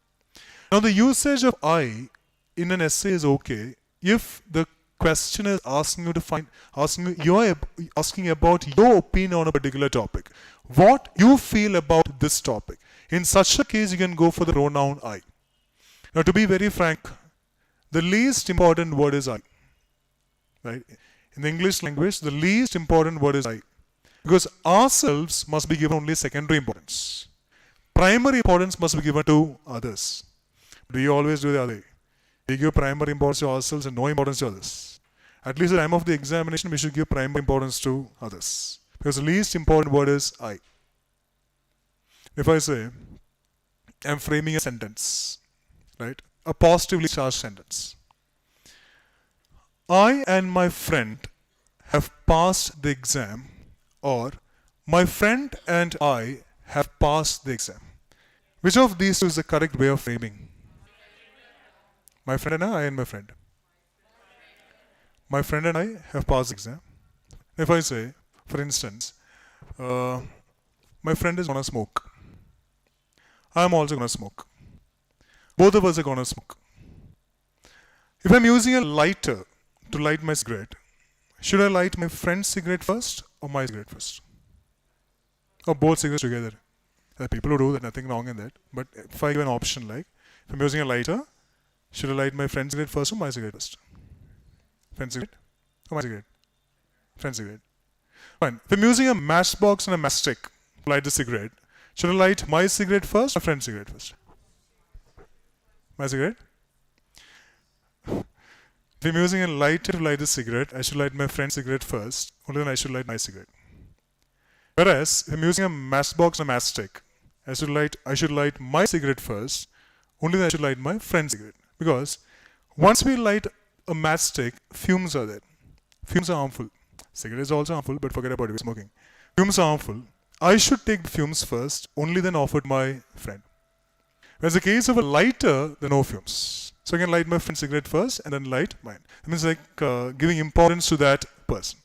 Now, the usage of I in an essay is okay if the question is asking you asking about your opinion on a particular topic. What you feel about this topic. In such a case, you can go for the pronoun I. Now, to be very frank, the least important word is I. Right? In the English language, the least important word is I. Because ourselves must be given only secondary importance. Primary importance must be given to others. We always do the other way. We give primary importance to ourselves and no importance to others. At least at the time of the examination, we should give primary importance to others. Because the least important word is I. If I say, I'm framing a sentence, right? A positively charged sentence. I and my friend have passed the exam, or my friend and I have passed the exam. Which of these two is the correct way of framing? My friend and I and my friend. My friend and I have passed the exam. If I say, for instance, my friend is gonna smoke. I'm also gonna smoke. Both of us are gonna smoke. If I'm using a lighter to light my cigarette, should I light my friend's cigarette first or my cigarette first? Or both cigarettes together? There are people who do that, nothing wrong in that. But if I give an option like, if I'm using a lighter, should I light my friend's cigarette first or my cigarette first? Friend's cigarette or my cigarette? Friend's cigarette. Fine. If I'm using a matchbox and a matchstick to light the cigarette, should I light my cigarette first or friend's cigarette first? My cigarette? If I'm using a lighter to light the cigarette, I should light my friend's cigarette first. Only then I should light my cigarette. Whereas, if I'm using a matchbox and a matchstick, I should light my cigarette first. Only then I should light my friend's cigarette. Because once we light a matchstick, fumes are there. Fumes are harmful. Cigarette is also harmful, but forget about it, we're smoking. Fumes are harmful. I should take the fumes first, only then offer to my friend. Whereas in the case of a lighter, there are no fumes. So I can light my friend's cigarette first and then light mine. That means like giving importance to that person.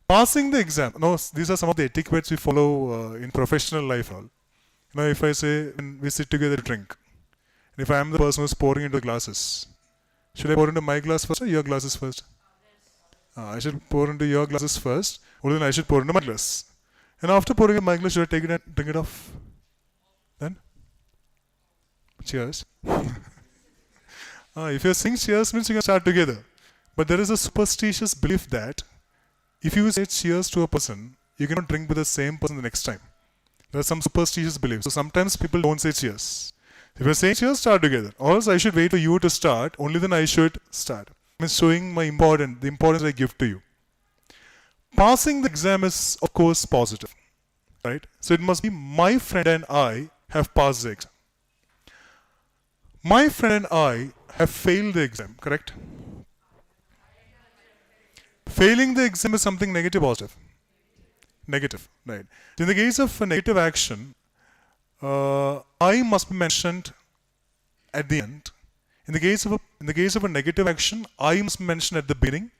Passing the exam. No, these are some of the etiquettes we follow in professional life. All. If I say when we sit together to drink, and if I am the person who's pouring into the glasses, should I pour into my glass first or your glasses first? I should pour into your glasses first, only then I should pour into my glass. And after pouring in my glass, should I take it and drink it off? Then? Cheers. If you're saying cheers, means you can start together. But there is a superstitious belief that if you say cheers to a person, you cannot drink with the same person the next time. There are some superstitious beliefs. So sometimes people don't say cheers. If you're saying cheers, start together. Or else I should wait for you to start, only then I should start. It means showing the importance I give to you. Passing the exam is, of course, positive. Right? So it must be my friend and I have passed the exam. My friend and I have failed the exam, correct? Failing the exam is something negative or positive? Negative, right. In the case of a negative action, I must be mentioned at the end. In the case of a negative action, I must be mentioned at the beginning.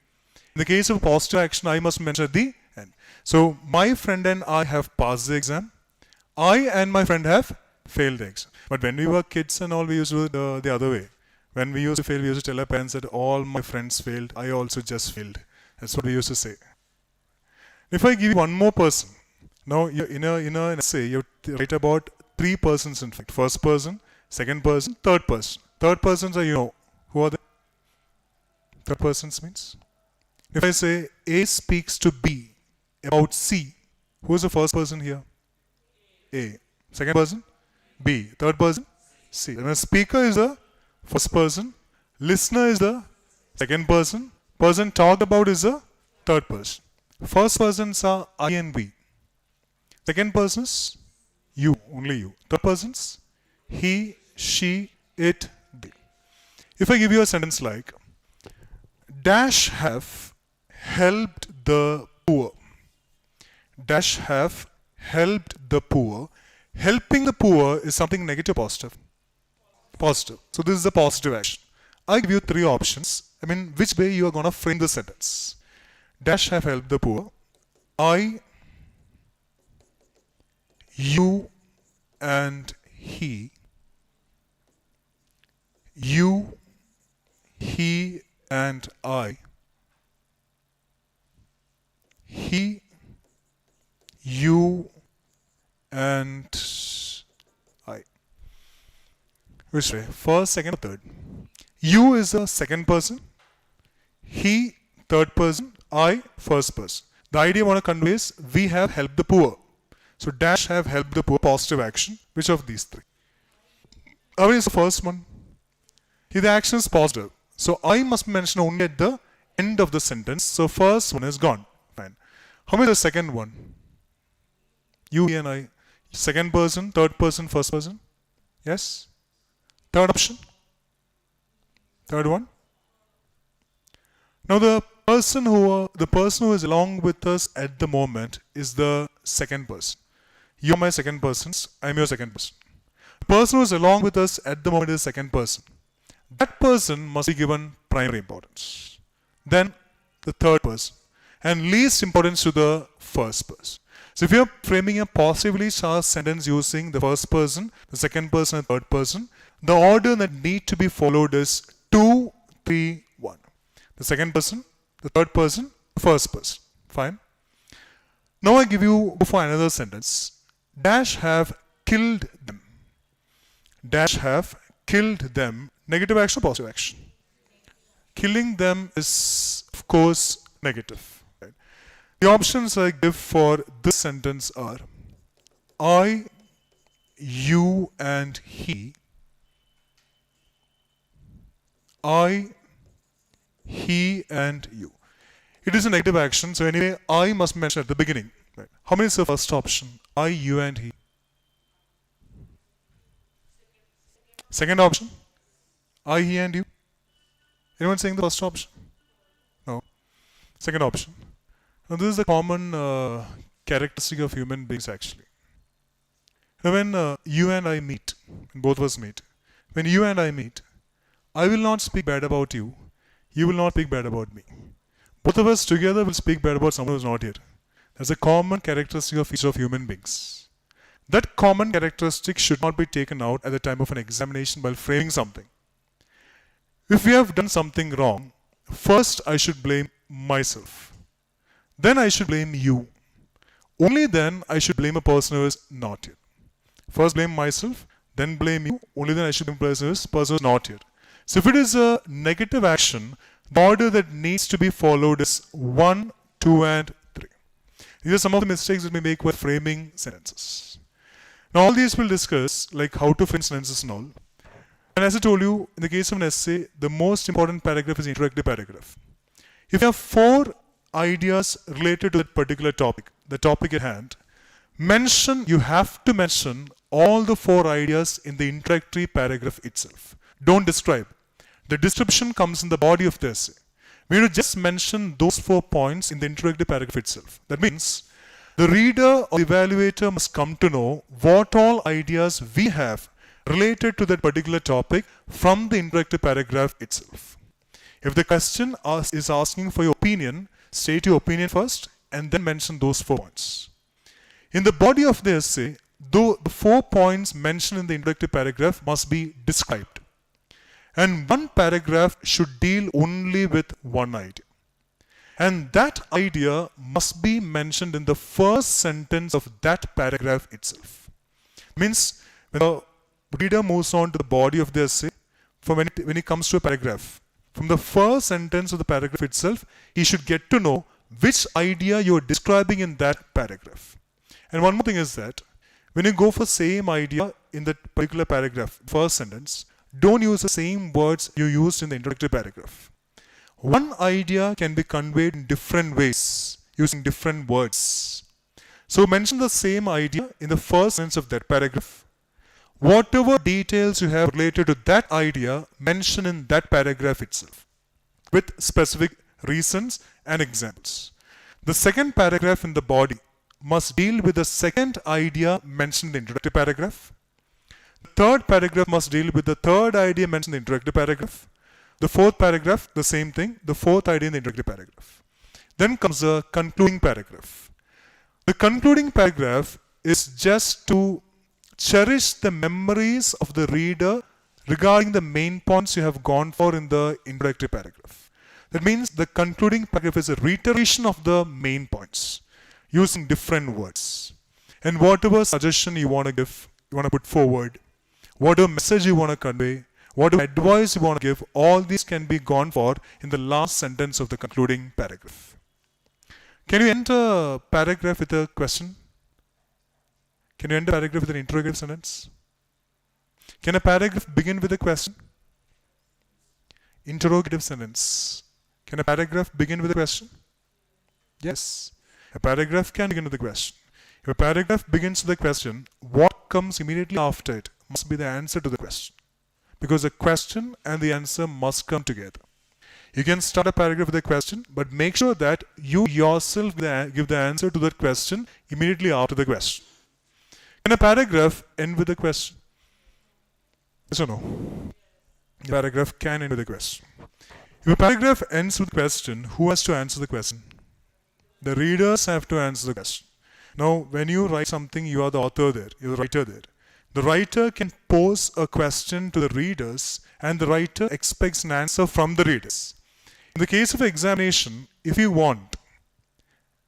In the case of a positive action, I must be mentioned at the end. So, my friend and I have passed the exam. I and my friend have failed the exam. But when we were kids and all, we used to do the other way. When we used to fail, we used to tell our parents that all my friends failed, I also just failed. That's what we used to say. If I give you one more person, now in an essay, you write about three persons in fact. First person, second person, third person. Third persons are, who are they? Third persons means? If I say A speaks to B about C, who is the first person here? A. Second person? B. Third person? C. And the speaker is the first person. Listener is the second person. Person talked about is the third person. First persons are I and we. Second persons, you, only you. Third persons, he, she, it, they. If I give you a sentence like, dash have helped the poor. Dash have helped the poor Helping the poor is something negative or positive? Positive. So this is a positive action. I give you three options. Which way you are going to frame the sentence. Dash have helped the poor. I, you, and he. You, he, and I. He, you, and I. Which way? First, second, or third? You is a second person. He, third person. I, first person. The idea I want to convey is we have helped the poor. So dash have helped the poor, positive action. Which of these three? How is the first one? Here the action is positive. So I must mention only at the end of the sentence. So first one is gone. Fine. How many is the second one? You, he, and I. Second person, third person, first person. Yes? Third option? Third one? Now the person who is along with us at the moment is the second person. You are my second person. I am your second person. The person who is along with us at the moment is the second person. That person must be given primary importance. Then the third person. And least importance to the first person. So if you are framing a positively charged sentence using the first person, the second person, and third person, the order that need to be followed is 2, 3, 1. The second person, the third person, the first person. Fine. Now I give you for another sentence. Dash have killed them. Dash have killed them. Negative action or positive action? Killing them is, of course, negative. Right? The options I give for this sentence are I, you, and he. I, he, and you. It is a negative action, so anyway, I must mention at the beginning. Right? How many is the first option? I, you, and he. Second option? I, he, and you. Anyone saying the first option? No. Second option. Now this is a common characteristic of human beings actually. Now when you and I meet, when both of us meet, when you and I meet, I will not speak bad about you. You will not speak bad about me. Both of us together will speak bad about someone who is not here. That's a common characteristic of each of human beings. That common characteristic should not be taken out at the time of an examination while framing something. If we have done something wrong, first I should blame myself. Then I should blame you. Only then I should blame a person who is not here. First blame myself, then blame you. Only then I should blame a person who is not here. So if it is a negative action, the order that needs to be followed is 1, 2, and 3. These are some of the mistakes that we make while framing sentences. Now all these we'll discuss, like how to frame sentences and all. And as I told you, in the case of an essay, the most important paragraph is the introductory paragraph. If you have 4 ideas related to that particular topic, the topic at hand, you have to mention all the 4 ideas in the introductory paragraph itself. Don't describe. The description comes in the body of the essay. We need to just mention those 4 points in the introductory paragraph itself. That means the reader or evaluator must come to know what all ideas we have related to that particular topic from the introductory paragraph itself. If the question is asking for your opinion, state your opinion first and then mention those 4 points. In the body of the essay, though the 4 points mentioned in the introductory paragraph must be described. And one paragraph should deal only with one idea. And that idea must be mentioned in the first sentence of that paragraph itself. Means when the reader moves on to the body of the essay, when he comes to a paragraph, from the first sentence of the paragraph itself, he should get to know which idea you are describing in that paragraph. And one more thing is that when you go for same idea in that particular paragraph, first sentence, don't use the same words you used in the introductory paragraph. One idea can be conveyed in different ways using different words. So mention the same idea in the first sentence of that paragraph. Whatever details you have related to that idea, mention in that paragraph itself with specific reasons and examples. The second paragraph in the body must deal with the second idea mentioned in the introductory paragraph. The third paragraph must deal with the third idea mentioned in the introductory paragraph. The fourth paragraph, the same thing, the fourth idea in the introductory paragraph. Then comes the concluding paragraph. The concluding paragraph is just to cherish the memories of the reader regarding the main points you have gone for in the introductory paragraph. That means the concluding paragraph is a reiteration of the main points using different words. And whatever suggestion you want to give, you want to put forward, whatever message you want to convey, whatever advice you want to give, all these can be gone for in the last sentence of the concluding paragraph. Can you end a paragraph with a question? Can you end a paragraph with an interrogative sentence? Can a paragraph begin with a question? Interrogative sentence. Can a paragraph begin with a question? Yes. A paragraph can begin with a question. If a paragraph begins with a question, what comes immediately after it must be the answer to the question. Because the question and the answer must come together. You can start a paragraph with a question, but make sure that you yourself give the answer to that question immediately after the question. Can a paragraph end with a question? Yes or no? The paragraph can end with a question. If a paragraph ends with a question, who has to answer the question? The readers have to answer the question. Now, when you write something, you are the author there, you're the writer there. The writer can pose a question to the readers, and the writer expects an answer from the readers. In the case of examination, if you want,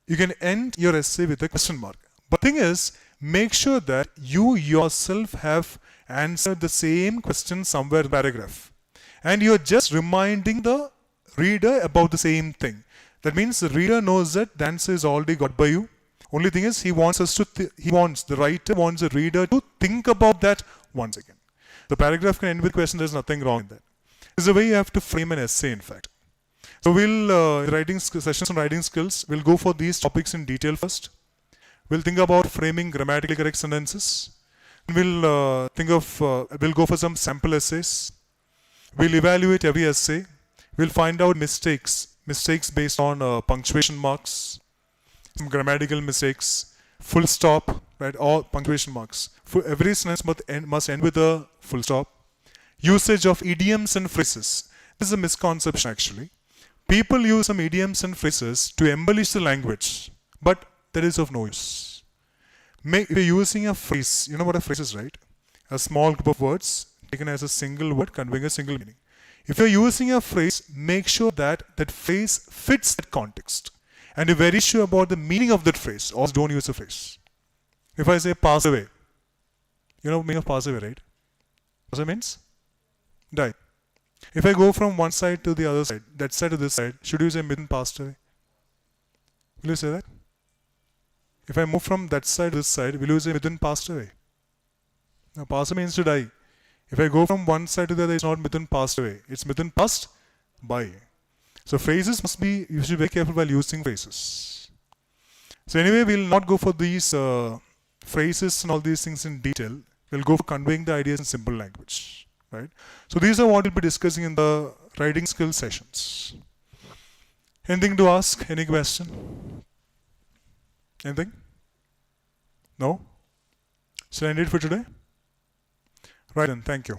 you can end your essay with a question mark. But the thing is, make sure that you yourself have answered the same question somewhere in the paragraph. And you're just reminding the reader about the same thing. That means the reader knows that the answer is already got by you. Only thing is, the writer wants the reader to think about that once again. The paragraph can end with a question, there's nothing wrong in that. This is the way you have to frame an essay, in fact. So sessions on writing skills, we'll go for these topics in detail first. We'll think about framing grammatically correct sentences. We'll go for some sample essays. We'll evaluate every essay. We'll find out mistakes based on punctuation marks, some grammatical mistakes, full stop, right? All punctuation marks. For every sentence must end with a full stop. Usage of idioms and phrases. This is a misconception actually. People use some idioms and phrases to embellish the language, but that is of no use. If you're using a phrase, you know what a phrase is, right? A small group of words taken as a single word conveying a single meaning. If you're using a phrase, make sure that that phrase fits that context. And you're very sure about the meaning of that phrase, or don't use the phrase. If I say pass away, you know the meaning of pass away, right? Pass away means die. If I go from one side to the other side, that side to this side, should you say Mithun passed away? Will you say that? If I move from that side to this side, will you say Mithun passed away? Now, pass away means to die. If I go from one side to the other, it's not Mithun passed away. It's Mithun passed by. So phrases you should be very careful while using phrases. So anyway, we'll not go for these phrases and all these things in detail. We'll go for conveying the ideas in simple language. Right? So these are what we'll be discussing in the writing skills sessions. Anything to ask? Any question? Anything? No? Shall I end it for today? Right then, thank you.